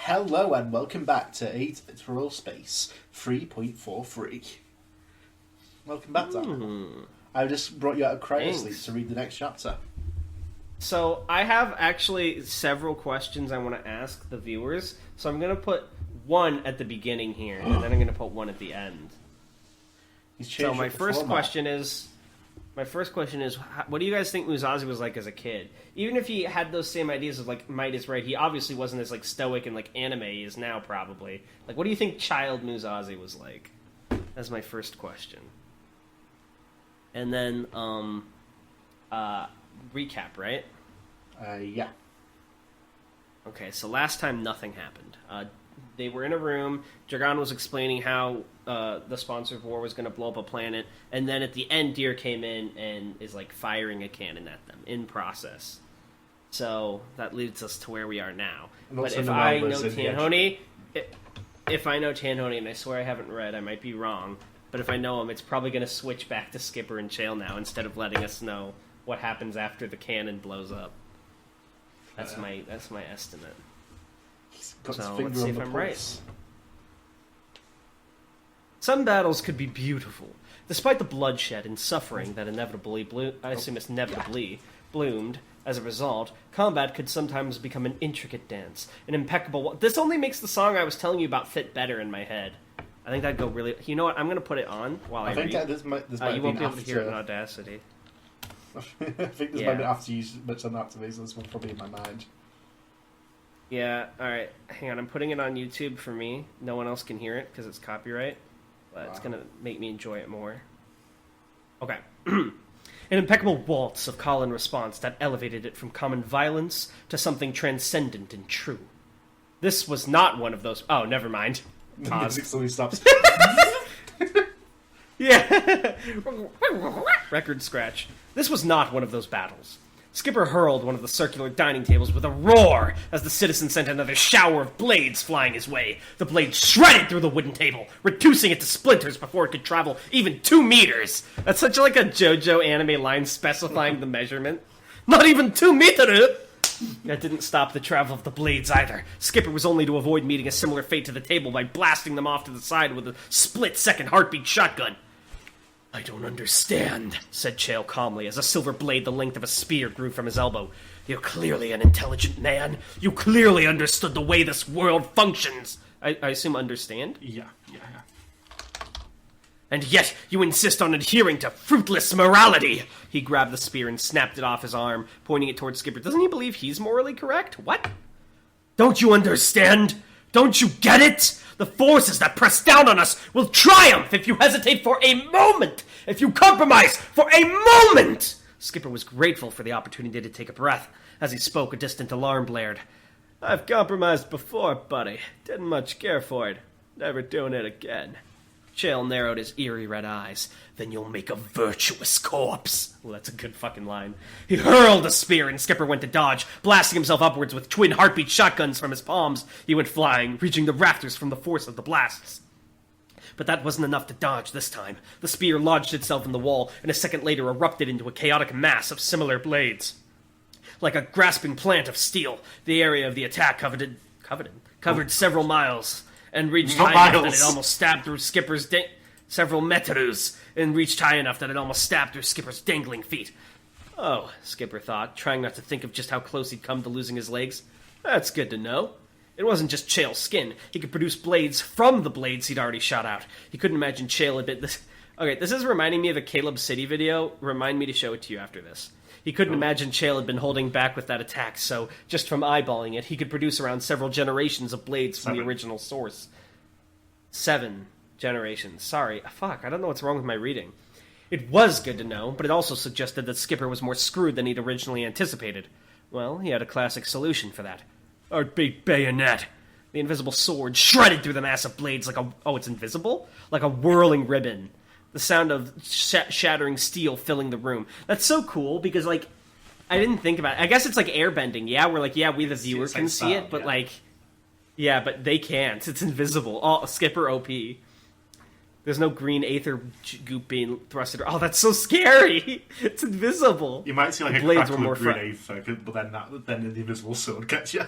Hello and welcome back to Aetheral Space 3.43. Welcome back, Dan. I just brought you out of cryosleep to read the next chapter. So I have actually several questions I want to ask the viewers. So I'm going to put one at the beginning here, and then I'm going to put one at the end. So my first question is, what do you guys think Muzasi was like as a kid? Even if he had those same ideas of, like, might is right, he obviously wasn't as, like, stoic and, like, anime is now, probably. Like, what do you think child Muzasi was like? That's my first question. And then, recap, right? Yeah. Okay, so last time nothing happened. They were in a room, Dragon was explaining how the sponsor of war was going to blow up a planet, and then at the end, Deer came in and is, like, firing a cannon at them, in process. So, that leads us to where we are now. But if I know Tanhony, and I swear I haven't read, I might be wrong, but if I know him, it's probably going to switch back to Skipper and Chael now, instead of letting us know what happens after the cannon blows up. That's my estimate. So, let's see if I'm right. Some battles could be beautiful. Despite the bloodshed and suffering that inevitably bloomed as a result, combat could sometimes become an intricate dance, an impeccable... This only makes the song I was telling you about fit better in my head. I think that'd go really... You know what? I'm going to put it on while I read. This might you won't be able to hear it in Audacity. I think this might be after you mentioned that to me, so this one's probably in my mind. Yeah, alright. Hang on, I'm putting it on YouTube for me. No one else can hear it because it's copyright. But it's going to make me enjoy it more. Okay. An impeccable waltz of call and response that elevated it from common violence to something transcendent and true. This was not one of those... Oh, never mind. Pause. Music slowly stops. Yeah. Record scratch. This was not one of those battles. Skipper hurled one of the circular dining tables with a roar as the citizen sent another shower of blades flying his way. The blade shredded through the wooden table, reducing it to splinters before it could travel even 2 meters. That's such like a JoJo anime line specifying the measurement. Not even 2 meters! That didn't stop the travel of the blades either. Skipper was only to avoid meeting a similar fate to the table by blasting them off to the side with a split-second heartbeat shotgun. I don't understand, said Chael calmly as a silver blade the length of a spear grew from his elbow. You're clearly an intelligent man. You clearly understood the way this world functions. I assume understand? Yeah. And yet you insist on adhering to fruitless morality. He grabbed the spear and snapped it off his arm, pointing it towards Skipper. Doesn't he believe he's morally correct? What? Don't you understand? Don't you get it? The forces that press down on us will triumph if you hesitate for a moment! If you compromise for a moment! Skipper was grateful for the opportunity to take a breath. As he spoke, a distant alarm blared. I've compromised before, buddy. Didn't much care for it. Never doing it again. Chael narrowed his eerie red eyes. Then you'll make a virtuous corpse. Well, that's a good fucking line. He hurled a spear and Skipper went to dodge, blasting himself upwards with twin heartbeat shotguns from his palms. He went flying, reaching the rafters from the force of the blasts. But that wasn't enough to dodge this time. The spear lodged itself in the wall, and a second later erupted into a chaotic mass of similar blades. Like a grasping plant of steel, the area of the attack covered several miles, and reached high enough that it almost stabbed through Skipper's several meters, and reached high enough that it almost stabbed through Skipper's dangling feet. Oh, Skipper thought, trying not to think of just how close he'd come to losing his legs. That's good to know. It wasn't just Chael's skin. He could produce blades from the blades he'd already shot out. He couldn't imagine Chael had been... Okay, this is reminding me of a Caleb City video. Remind me to show it to you after this. He couldn't imagine Chael had been holding back with that attack, so just from eyeballing it, he could produce around several generations of blades from the original source. 7 generations. Sorry. Fuck, I don't know what's wrong with my reading. It was good to know, but it also suggested that Skipper was more screwed than he'd originally anticipated. Well, he had a classic solution for that. Heartbeat bayonet. The invisible sword shredded through the mass of blades like a... Oh, it's invisible? Like a whirling ribbon. The sound of shattering steel filling the room. That's so cool, because, like, I didn't think about it. I guess it's like airbending, yeah? Where, like, yeah, we the viewer can see it, but, yeah. Like... Yeah, but they can't. It's invisible. Oh, Skipper OP. There's no green aether goop being thrusted. Oh, that's so scary! It's invisible. You might see, like, a crackle of green aether, but then the invisible sword gets you.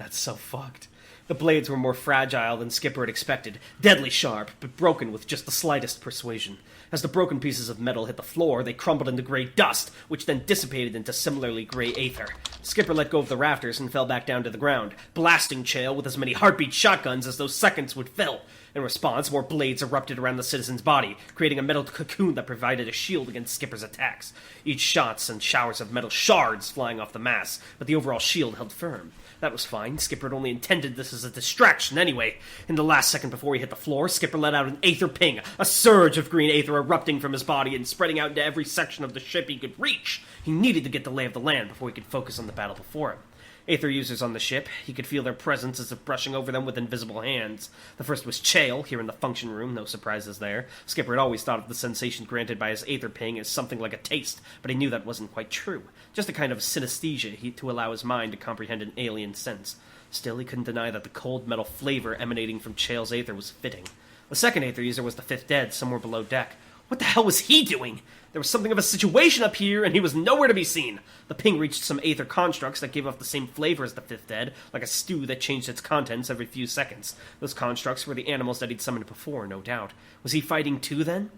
That's so fucked. The blades were more fragile than Skipper had expected, deadly sharp, but broken with just the slightest persuasion. As the broken pieces of metal hit the floor, they crumbled into gray dust, which then dissipated into similarly gray aether. Skipper let go of the rafters and fell back down to the ground, blasting Chael with as many heartbeat shotguns as those seconds would fill. In response, more blades erupted around the citizen's body, creating a metal cocoon that provided a shield against Skipper's attacks. Each shot sent showers of metal shards flying off the mass, but the overall shield held firm. That was fine. Skipper had only intended this as a distraction anyway. In the last second before he hit the floor, Skipper let out an aether ping, a surge of green aether erupting from his body and spreading out into every section of the ship he could reach. He needed to get the lay of the land before he could focus on the battle before him. Aether users on the ship, he could feel their presence as if brushing over them with invisible hands. The first was Chael, here in the function room, no surprises there. Skipper had always thought of the sensation granted by his aether ping as something like a taste, but he knew that wasn't quite true. Just a kind of synesthesia to allow his mind to comprehend an alien sense. Still, he couldn't deny that the cold metal flavor emanating from Chael's aether was fitting. The second aether user was the fifth dead, somewhere below deck. What the hell was he doing? There was something of a situation up here, and he was nowhere to be seen. The ping reached some aether constructs that gave off the same flavor as the fifth dead, like a stew that changed its contents every few seconds. Those constructs were the animals that he'd summoned before, no doubt. Was he fighting too, then?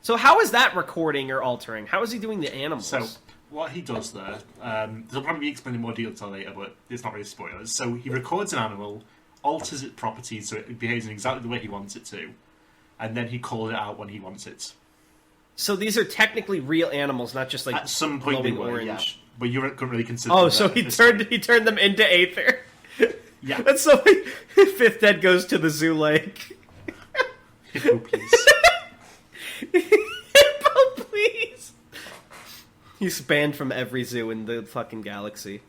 So how is that recording or altering? How is he doing the animals? So, what he does there, there'll probably be explained in more detail later, but it's not really spoilers. So he records an animal, alters its properties so it behaves in exactly the way he wants it to, and then he calls it out when he wants it. So these are technically real animals, not just like at some point they were, orange. Yeah. But you couldn't really consider. Oh, so he turned them into aether. Yeah, that's so. Fifth Dead goes to the zoo lake. Hippo, please. Hippo, please. He's banned from every zoo in the fucking galaxy.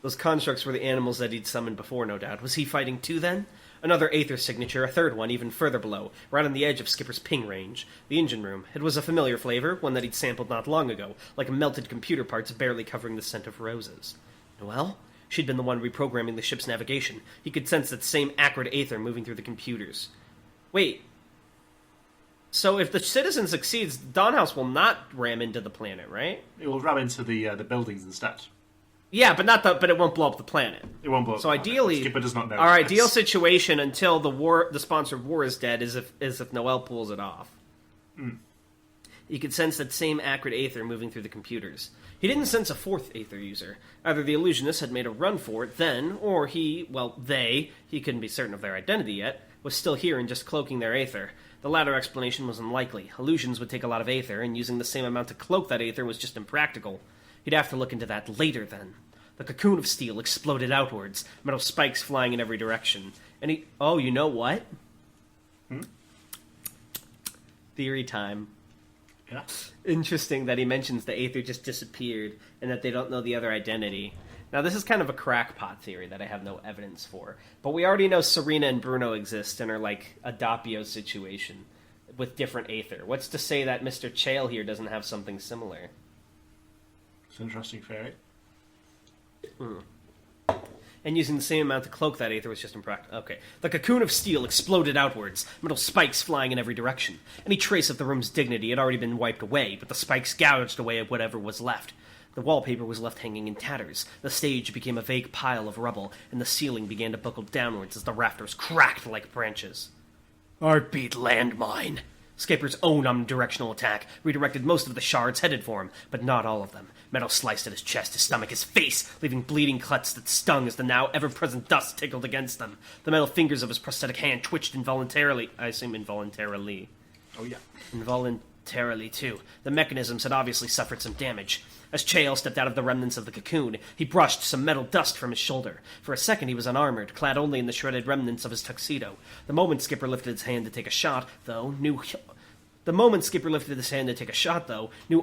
Those constructs were the animals that he'd summoned before, no doubt. Was he fighting too, then? Another aether signature, a third one, even further below, right on the edge of Skipper's ping range. The engine room. It was a familiar flavor, one that he'd sampled not long ago, like melted computer parts barely covering the scent of roses. Noelle? She'd been the one reprogramming the ship's navigation. He could sense that same acrid aether moving through the computers. Wait. So if the citizen succeeds, Dawnhouse will not ram into the planet, right? It will ram into the buildings instead. Yeah, but it won't blow up the planet. It won't blow up. So ideally, Skipper does not know. Our ideal situation until the sponsored war is dead is if Noelle pulls it off. Mm. You could sense that same acrid aether moving through the computers. He didn't sense a fourth aether user. Either the illusionist had made a run for it then, or he couldn't be certain of their identity yet, was still here and just cloaking their aether. The latter explanation was unlikely. Illusions would take a lot of aether, and using the same amount to cloak that aether was just impractical. He'd have to look into that later, then. The cocoon of steel exploded outwards, metal spikes flying in every direction. And he... Oh, you know what? Theory time. Yeah. Interesting that he mentions the aether just disappeared, and that they don't know the other identity. Now, this is kind of a crackpot theory that I have no evidence for. But we already know Serena and Bruno exist and are like a Doppio situation with different aether. What's to say that Mr. Chael here doesn't have something similar? It's an interesting theory. And using the same amount to cloak that aether was just impractical. Okay. The cocoon of steel exploded outwards, metal spikes flying in every direction. Any trace of the room's dignity had already been wiped away, but the spikes gouged away at whatever was left. The wallpaper was left hanging in tatters. The stage became a vague pile of rubble, and the ceiling began to buckle downwards as the rafters cracked like branches. Heartbeat landmine. Skipper's own omnidirectional attack redirected most of the shards headed for him, but not all of them. Metal sliced at his chest, his stomach, his face, leaving bleeding cuts that stung as the now ever-present dust tickled against them. The metal fingers of his prosthetic hand twitched involuntarily. I assume involuntarily. Oh, yeah. Involuntarily, too. The mechanisms had obviously suffered some damage. As Chael stepped out of the remnants of the cocoon, he brushed some metal dust from his shoulder. For a second he was unarmored, clad only in the shredded remnants of his tuxedo. The moment Skipper lifted his hand to take a shot, though, new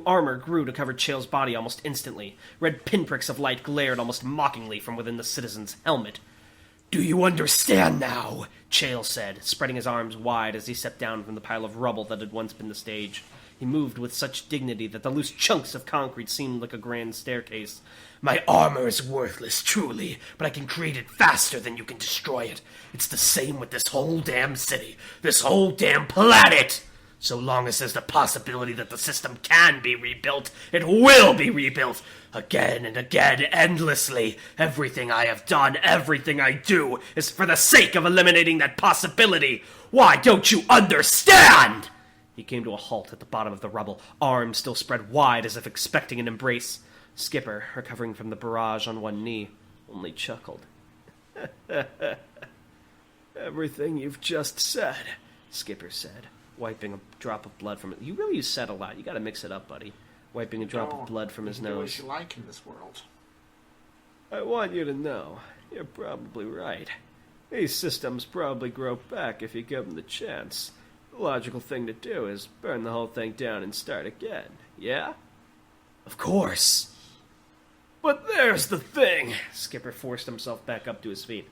armor grew to cover Chael's body almost instantly. Red pinpricks of light glared almost mockingly from within the citizen's helmet. "Do you understand now?" Chael said, spreading his arms wide as he stepped down from the pile of rubble that had once been the stage. He moved with such dignity that the loose chunks of concrete seemed like a grand staircase. "My armor is worthless, truly, but I can create it faster than you can destroy it. It's the same with this whole damn city, this whole damn planet!" So long as there's the possibility that the system can be rebuilt, it will be rebuilt. Again and again, endlessly. Everything I have done, everything I do, is for the sake of eliminating that possibility. Why don't you understand? He came to a halt at the bottom of the rubble, arms still spread wide as if expecting an embrace. Skipper, recovering from the barrage on one knee, only chuckled. Everything you've just said, Skipper said, wiping a drop of blood from it. You really use said a lot. You gotta mix it up, buddy. Wiping a drop of blood from his nose. What you like in this world? I want you to know, you're probably right. These systems probably grow back if you give them the chance. The logical thing to do is burn the whole thing down and start again, yeah? Of course. But there's the thing. Skipper forced himself back up to his feet.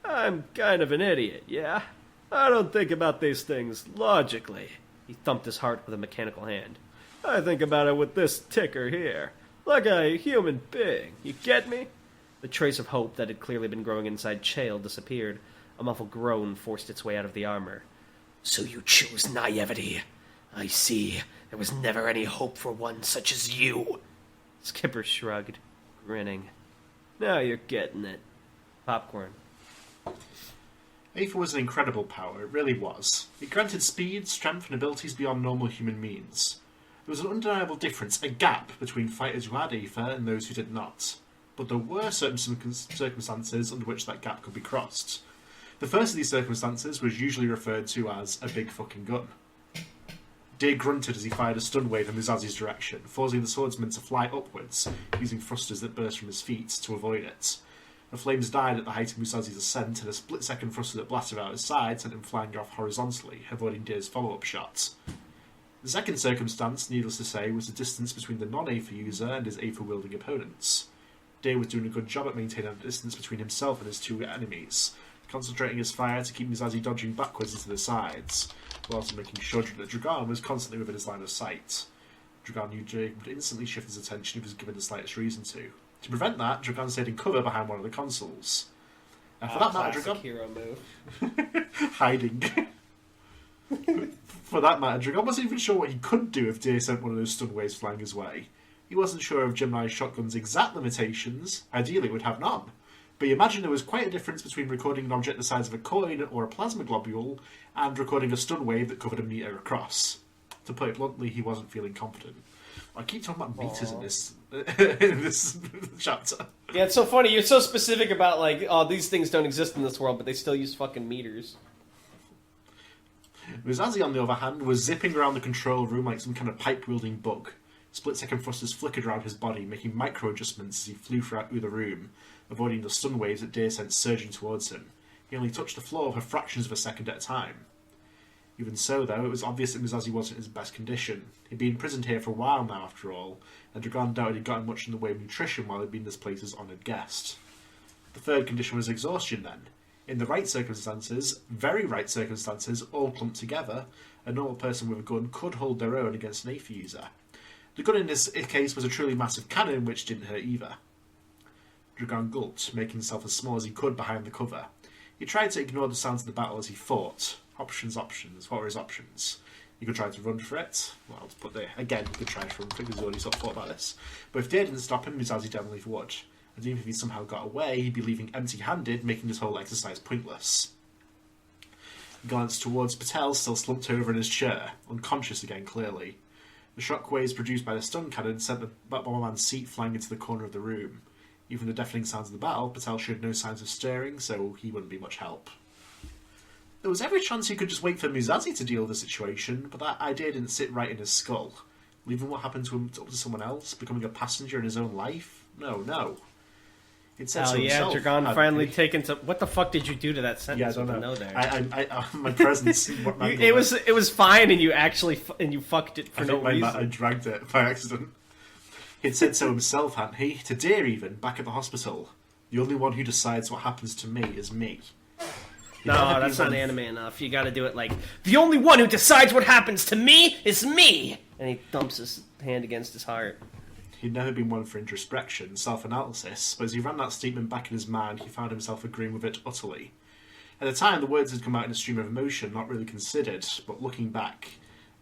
I'm kind of an idiot, yeah? I don't think about these things logically. He thumped his heart with a mechanical hand. I think about it with this ticker here. Like a human being. You get me? The trace of hope that had clearly been growing inside Chael disappeared. A muffled groan forced its way out of the armor. So you choose naivety. I see. There was never any hope for one such as you. Skipper shrugged, grinning. Now you're getting it. Popcorn. Aether was an incredible power, it really was. It granted speed, strength, and abilities beyond normal human means. There was an undeniable difference, a gap, between fighters who had Aether and those who did not. But there were certain circumstances under which that gap could be crossed. The first of these circumstances was usually referred to as a big fucking gun. Deer grunted as he fired a stun wave in Muzasi's direction, forcing the swordsman to fly upwards, using thrusters that burst from his feet to avoid it. The flames died at the height of Muzasi's ascent, and a split-second thruster that blasted out his side sent him flying off horizontally, avoiding Deer's follow-up shot. The second circumstance, needless to say, was the distance between the non-Aether user and his Aether-wielding opponents. Deer was doing a good job at maintaining a distance between himself and his two enemies, concentrating his fire to keep Muzasi dodging backwards into the sides, while also making sure that Dragan was constantly within his line of sight. Dragan knew Deer would instantly shift his attention if he was given the slightest reason to. To prevent that, Dragan stayed in cover behind one of the consoles. And for that matter, Dragan... hero move. Hiding. For that matter, Dragan wasn't even sure what he could do if Deer sent one of those stun waves flying his way. He wasn't sure of Gemini's shotgun's exact limitations. Ideally, it would have none. But you imagine there was quite a difference between recording an object the size of a coin or a plasma globule and recording a stun wave that covered a meter across. To put it bluntly, he wasn't feeling confident. I keep talking about meters in this chapter. Yeah, it's so funny. You're so specific about, like, oh, these things don't exist in this world, but they still use fucking meters. Muzasi, on the other hand, was zipping around the control room like some kind of pipe-wielding bug. Split-second thrusters flickered around his body, making micro-adjustments as he flew through the room, avoiding the stun waves that Deer sent surging towards him. He only touched the floor for fractions of a second at a time. Even so, though, it was obvious that Muzasi wasn't in his best condition. He'd been imprisoned here for a while now, after all, and Dragan doubted he'd gotten much in the way of nutrition while he'd been this place's honoured guest. The third condition was exhaustion, then. In the right circumstances, very right circumstances, all clumped together, a normal person with a gun could hold their own against an Aether user. The gun in this case was a truly massive cannon, which didn't hurt either. Dragan gulped, making himself as small as he could behind the cover. He tried to ignore the sounds of the battle as he fought. Options. What were his options? He could try to run for it. Well, but again, he could try to run for it because he already sort of thought about this. But if Deer didn't stop him, Muzasi definitely would. And even if he somehow got away, he'd be leaving empty-handed, making this whole exercise pointless. He glanced towards Patel, still slumped over in his chair, unconscious again, clearly. The shockwaves produced by the stun cannon sent the bomberman's seat flying into the corner of the room. Even the deafening sounds of the battle, Patel showed no signs of stirring, so he wouldn't be much help. There was every chance he could just wait for Muzasi to deal with the situation, but that idea didn't sit right in his skull. Leaving what happened to him up to someone else, becoming a passenger in his own life? No. It said so himself. Dragan finally taken to... What the fuck did you do to that sentence? Yeah, I don't know. No there? I my presence... it was fine, and you actually... And you fucked it for no reason. I dragged it by accident. He'd said so himself, hadn't he? To Deer, even, back at the hospital. The only one who decides what happens to me is me. No, that's not anime enough. You gotta do it like, the only one who decides what happens to me is me! And he thumps his hand against his heart. He'd never been one for introspection, self-analysis, but as he ran that statement back in his mind, he found himself agreeing with it utterly. At the time, the words had come out in a stream of emotion, not really considered, but looking back,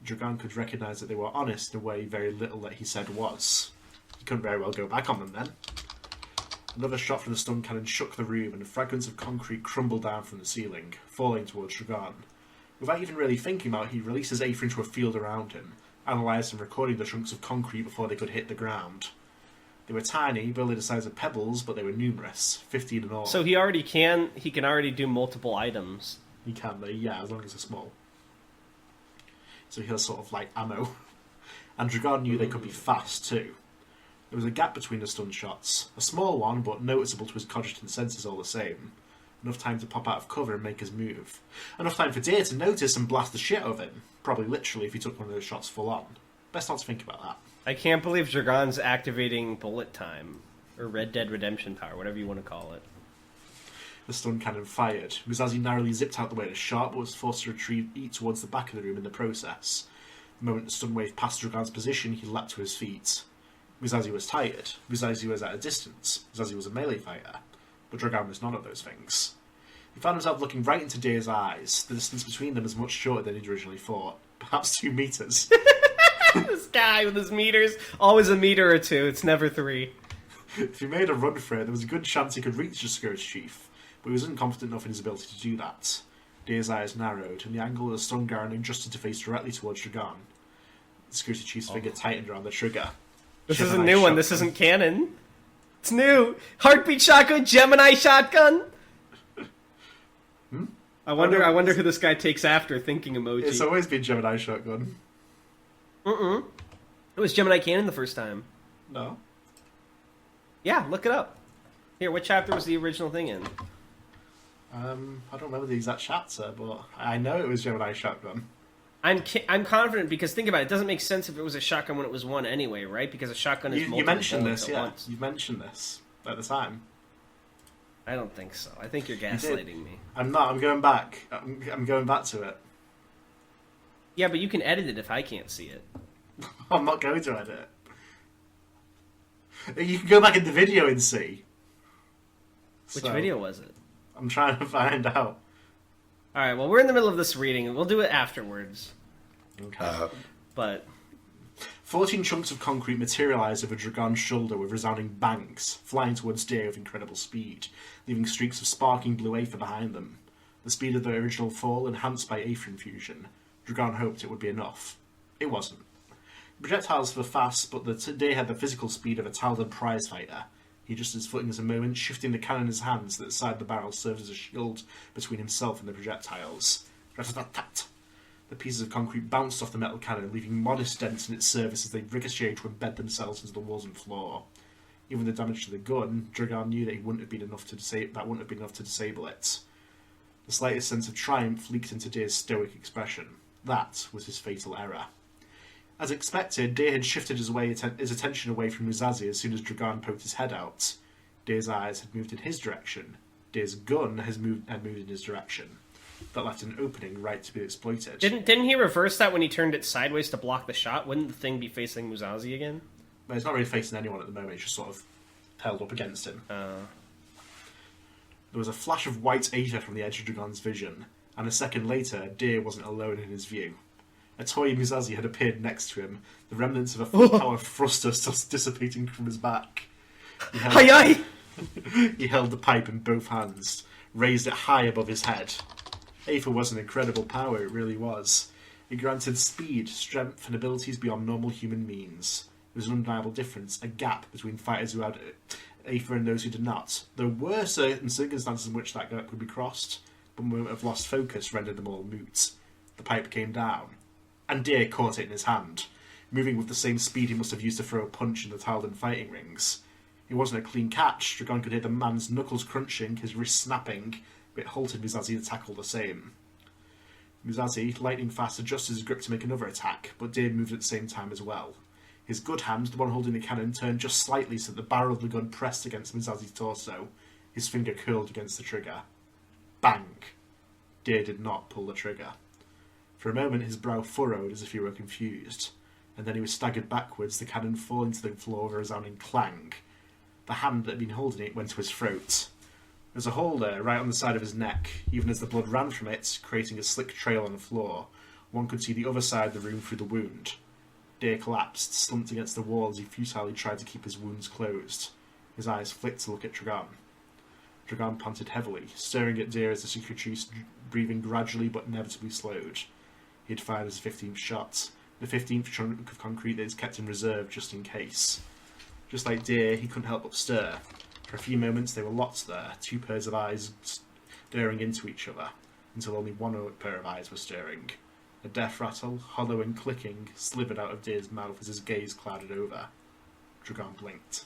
Dragan could recognise that they were honest in a way very little that he said was. He couldn't very well go back on them then. Another shot from the stun cannon shook the room, and fragments of concrete crumbled down from the ceiling, falling towards Dragan. Without even really thinking about it, he released his Aether into a field around him, analysed and recording the chunks of concrete before they could hit the ground. They were tiny, barely the size of pebbles, but they were numerous, 15 in all. So he can already do multiple items. He can, yeah, as long as they're small. So he has sort of like ammo. And Dragan knew they could be fast too. There was a gap between the stun shots, a small one, but noticeable to his cognitive senses all the same. Enough time to pop out of cover and make his move. Enough time for Deer to notice and blast the shit out of him. Probably literally if he took one of those shots full on. Best not to think about that. I can't believe Dragan's activating bullet time. Or Red Dead Redemption power, whatever you want to call it. The stun cannon fired. Muzasi narrowly zipped out the way of the shot, but was forced to retreat towards the back of the room in the process. The moment the stun wave passed Dragan's position, he leapt to his feet. Muzasi was tired. Muzasi was at a distance. Muzasi was a melee fighter. But Dragan was none of those things. He found himself looking right into Deer's eyes. The distance between them was much shorter than he'd originally thought. Perhaps 2 meters. This guy with his meters. Always a meter or 2. It's never 3. If he made a run for it, there was a good chance he could reach the Scourge Chief. But he was unconfident enough in his ability to do that. Deer's eyes narrowed, and the angle of the stun gun adjusted to face directly towards Dragan. The Scourge Chief's finger tightened around the trigger. This is a new one. This isn't canon. It's new. Heartbeat shotgun, Gemini shotgun. I wonder who this guy takes after. Thinking emoji. It's always been Gemini shotgun. It was Gemini cannon the first time. No. Yeah, look it up. Here, what chapter was the original thing in? I don't remember the exact chapter, but I know it was Gemini shotgun. I'm confident because think about it. It doesn't make sense if it was a shotgun when it was one anyway, right? Because a shotgun is multiple you mentioned bullets this, at yeah. once. You mentioned this at the time. I don't think so. I think you're gaslighting me. I'm not. I'm going back. I'm going back to it. Yeah, but you can edit it if I can't see it. I'm not going to edit it. You can go back in the video and see. Which video was it? I'm trying to find out. Alright, well, we're in the middle of this reading, and we'll do it afterwards. Okay. But 14 chunks of concrete materialised over Dragan's shoulder with resounding bangs, flying towards Deer with incredible speed, leaving streaks of sparking blue aether behind them. The speed of the original fall enhanced by aether infusion. Dragan hoped it would be enough. It wasn't. The projectiles were fast, but Deer had the physical speed of a Taldan prize fighter. He adjusted his footings a moment, shifting the cannon in his hands so that the side of the barrel served as a shield between himself and the projectiles. Rat-tat-tat. The pieces of concrete bounced off the metal cannon, leaving modest dents in its surface as they ricocheted to embed themselves into the walls and floor. Even the damage to the gun, Dragan knew that it wouldn't have been enough to disable it. The slightest sense of triumph leaked into Deer's stoic expression. That was his fatal error. As expected, Deer had shifted his attention away from Muzasi as soon as Dragan poked his head out. Deer's eyes had moved in his direction. Deer's gun had moved in his direction. That left an opening right to be exploited. Didn't he reverse that when he turned it sideways to block the shot? Wouldn't the thing be facing Muzasi again? But it's not really facing anyone at the moment, it's just sort of held up against him. There was a flash of white aether from the edge of Dragan's vision, and a second later, Deer wasn't alone in his view. A toy Muzasi had appeared next to him, the remnants of a full-power thruster still dissipating from his back. He held the pipe in both hands, raised it high above his head. Aether was an incredible power, it really was. It granted speed, strength, and abilities beyond normal human means. There was an undeniable difference, a gap between fighters who had Aether and those who did not. There were certain circumstances in which that gap could be crossed, but a moment of lost focus rendered them all moot. The pipe came down, and Deer caught it in his hand, moving with the same speed he must have used to throw a punch in the Taldan fighting rings. It wasn't a clean catch. Dragan could hear the man's knuckles crunching, his wrist snapping, but it halted Muzasi to tackle the same. Muzasi, lightning fast, adjusted his grip to make another attack, but Deer moved at the same time as well. His good hand, the one holding the cannon, turned just slightly so that the barrel of the gun pressed against Muzasi's torso. His finger curled against the trigger. Bang! Deer did not pull the trigger. For a moment his brow furrowed as if he were confused, and then he was staggered backwards, the cannon falling to the floor with a resounding clang. The hand that had been holding it went to his throat. There was a hole there, right on the side of his neck, even as the blood ran from it, creating a slick trail on the floor, One could see the other side of the room through the wound. Deer collapsed, slumped against the wall as he futilely tried to keep his wounds closed. His eyes flicked to look at Dragon. Dragon panted heavily, staring at Deer as the secretary's breathing gradually but inevitably slowed. He had fired his 15th shot, the 15th chunk of concrete that is kept in reserve just in case. Just like Deer, he couldn't help but stir. For a few moments they were locked there, two pairs of eyes staring into each other, until only one pair of eyes were stirring. A death rattle, hollow and clicking, slithered out of Deer's mouth as his gaze clouded over. Dragon blinked.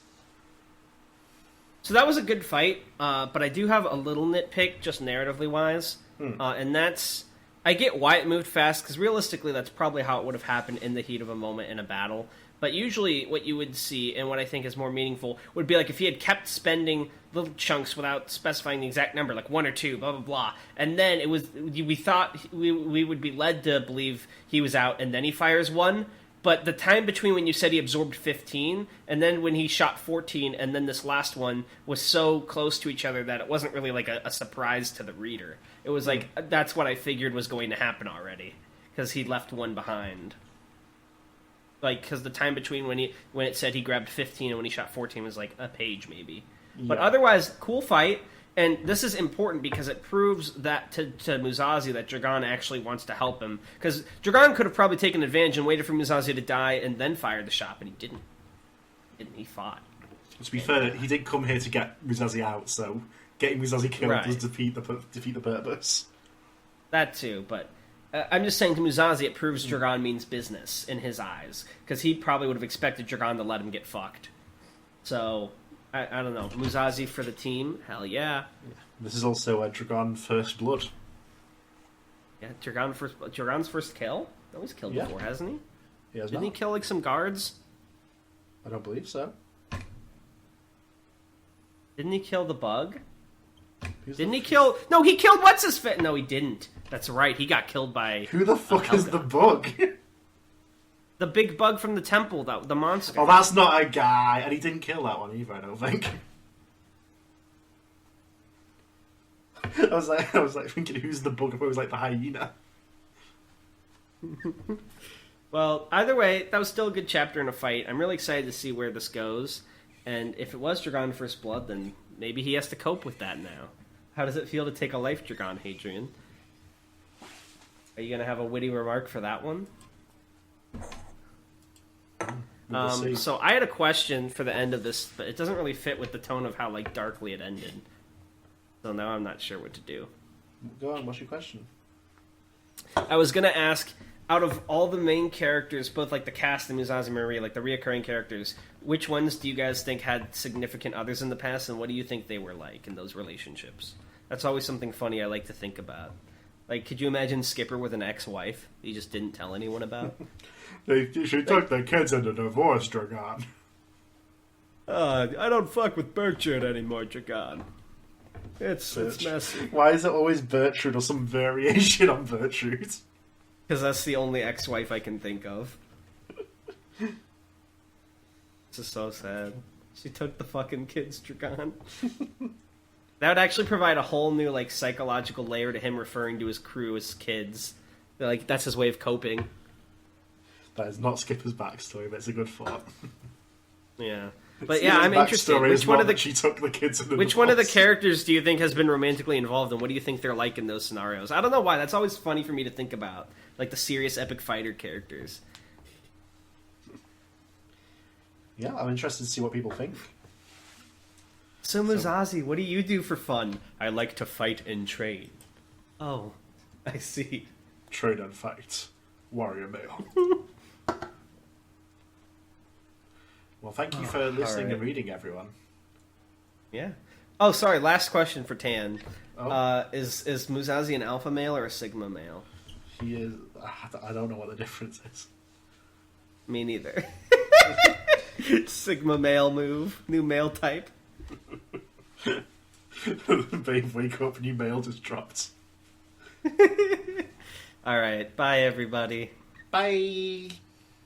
So that was a good fight, but I do have a little nitpick, just narratively wise, and that's... I get why it moved fast, because realistically that's probably how it would have happened in the heat of a moment in a battle. But usually what you would see, and what I think is more meaningful, would be like if he had kept spending little chunks without specifying the exact number, like 1 or 2, blah, blah, blah. And then it was, we thought, we would be led to believe he was out, and then he fires 1. But the time between when you said he absorbed 15, and then when he shot 14, and then this last one was so close to each other that it wasn't really like a surprise to the reader. It was like, that's what I figured was going to happen already, because he left 1 behind. Like, because the time between when it said he grabbed 15 and when he shot 14 was like a page, maybe. Yeah. But otherwise, cool fight. And this is important because it proves that to Muzasi that Dragon actually wants to help him. Because Dragon could have probably taken advantage and waited for Muzasi to die and then fired the shot, but he didn't. He fought. To be fair, he did come here to get Muzasi out, so getting Muzasi killed does defeat the purpose. That too, but... I'm just saying to Muzasi, it proves Dragon means business in his eyes. Because he probably would have expected Dragon to let him get fucked. So, I don't know. Muzasi for the team? Hell yeah. This is also a Dragon First Blood. Yeah, Dragon's first kill? No, he's killed before, hasn't he? He has Didn't he kill, like, some guards? I don't believe so. Didn't he kill the bug? Didn't he kill... No, he killed What's-His-Face! No, he didn't. That's right, he got killed by... Who the fuck is the bug? The big bug from the temple, the monster. Oh, that's not a guy. And he didn't kill that one either, I don't think. I was like thinking, who's the bug? I thought it was like the hyena. Well, either way, that was still a good chapter in a fight. I'm really excited to see where this goes. And if it was Dragon First Blood, then maybe he has to cope with that now. How does it feel to take a life, Dragon, Hadrian? Are you going to have a witty remark for that one? So I had a question for the end of this, but it doesn't really fit with the tone of how like darkly it ended. So now I'm not sure what to do. Go on, what's your question? I was going to ask, out of all the main characters, both like the cast and Muzasi Marie, like the reoccurring characters, which ones do you guys think had significant others in the past, and what do you think they were like in those relationships? That's always something funny I like to think about. Like, could you imagine Skipper with an ex-wife he just didn't tell anyone about? She took the kids into divorce, Dragon. I don't fuck with Bertrand anymore, Dragon. It's messy. Why is it always Bertrude or some variation on Bertrude? Because that's the only ex-wife I can think of. This is so sad. She took the fucking kids, Dragon. That would actually provide a whole new, like, psychological layer to him referring to his crew as kids. Like, that's his way of coping. That is not Skipper's backstory, but it's a good thought. Yeah. But yeah, I'm interested. Which one of the she took the kids into Which one of the characters do you think has been romantically involved, and what do you think they're like in those scenarios? I don't know why. That's always funny for me to think about. Like the serious epic fighter characters. Yeah, I'm interested to see what people think. So Muzasi, what do you do for fun? I like to fight and train. Oh, I see. Train and fight. Warrior male. Well, thank you for listening and reading, everyone. Yeah. Oh, sorry, last question for Tan. Is Muzasi an alpha male or a sigma male? He is... I don't know what the difference is. Me neither. Sigma male move. New male type. Babe, wake up, new mail just dropped. Alright, bye everybody. Bye.